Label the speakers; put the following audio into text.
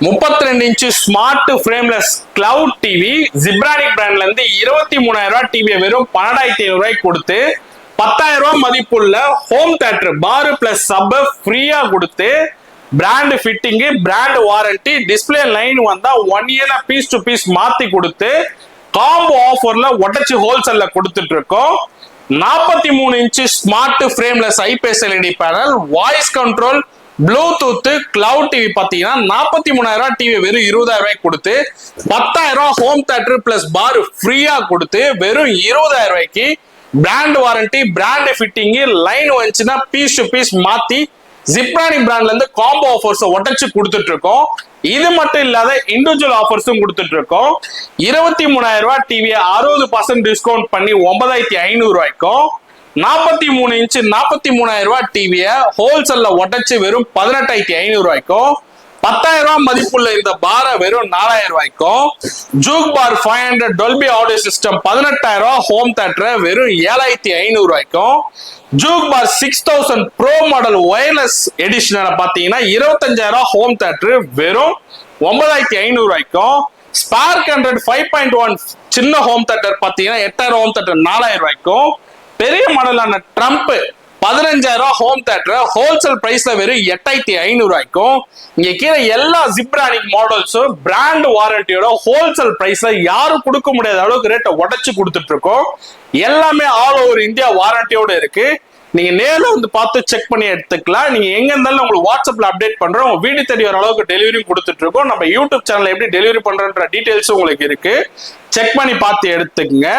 Speaker 1: 32 inch smart frameless cloud TV Zebronics பிராண்ட்ல இருந்து 23,000 ரூபாய் டிவியை வெறும் 12,500 ரூபாய்க்கு கொடுத்து 10,000 ரூபாய் மதிப்புள்ள ஹோம் தியேட்டர் பாரு பிளஸ் சப் ஃப்ரீயா கொடுத்து brand fitting brand warranty display line வந்தா 1 இயர் பீஸ் டு பீஸ் மாத்தி கொடுத்து காம்போ ஆஃபர்ல உடைச்சு ஹோல்சேல்ல கொடுத்துட்டு இருக்கோம். 43 inch smart frameless IPS LED panel voice control Bluetooth cloud TV பாத்தீங்கன்னா 43,000 ரூபாய் டிவி வெறும் 20,000 ரூபாய்க்கு கொடுத்து 10,000 ரூபாய் ஹோம் தியேட்டர் பிளஸ் பார் ஃப்ரீயா கொடுத்து வெறும் 20,000 ரூபாய்க்கு brand warranty brand fitting line வந்துச்சுன்னா பீஸ் டு பீஸ் மாத்தி ஜிப்ரானிக் பிராண்ட்ல இருந்து காம்போ ஆஃபர்ஸ் உடைச்சு கொடுத்துட்டு இருக்கோம். இது மட்டும் இல்லாத இண்டிவிஜுவல் ஆஃபர்ஸும் கொடுத்துட்டு இருக்கோம். 23,000 ரூபாய் டிவியை 60% டிஸ்கவுண்ட் பண்ணி 9,500 ரூபாய்க்கும் 43 இன்ச் 43,000 ரூபாய் டிவியை ஹோல்சேல்ல உடைச்சு வெறும் 18,500 ரூபாய்க்கும் 10,000 ரூபாய் மதிப்புள்ள இந்த பார வெறும் 4,000 ரூபாய்க்கும் ஜூக் பார் 500 டொல்பி ஆடியோ சிஸ்டம் 18,000 ரூபாய் ஹோம் தியேட்டர் வெறும் 7,500 ரூபாய்க்கும் ஜூக் பார் 6000 ப்ரோ மாடல் ஒயர்லெஸ் எடிஷன் பாத்தீங்கன்னா 25,000 ரூபாய் ஹோம் தியேட்டர் வெறும் 9,500 ரூபாய்க்கும் ஸ்பார்க் 100 5.1 சின்ன ஹோம் தியேட்டர் பாத்தீங்கன்னா 8,000 ஹோம் தியேட்டர் 4,000 ரூபாய்க்கும் பெரிய மாடலான ட்ரம்ப் 15,000 ரூபாய் ஹோம் தியேட்டர் ஹோல்சேல் பிரைஸ்ல வெறும் 8,500 ரூபாய்க்கும் இங்க கீழே எல்லா ஜிப்ரானிக் மாடல்ஸும் பிராண்ட் வாரண்டியோட ஹோல்சேல் பிரைஸ்ல யாரும் கொடுக்க முடியாத அளவுக்கு ரேட்டை உடைச்சு கொடுத்துட்டு இருக்கோம். எல்லாமே ஆல் ஓவர் இந்தியா வாரண்டியோட இருக்கு. நீங்க நேர்ல வந்து பார்த்து செக் பண்ணி எடுத்துக்கலாம். நீங்க எங்க இருந்தாலும் உங்களுக்கு வாட்ஸ்அப்ல அப்டேட் பண்றோம். உங்க வீடு தேடி வர அளவுக்கு டெலிவரியும் கொடுத்துட்டு இருக்கோம். நம்ம யூடியூப் சேனல்ல எப்படி டெலிவரி பண்றோன்ற டீடைல்ஸும் உங்களுக்கு இருக்கு. செக் பண்ணி பார்த்து எடுத்துக்கங்க.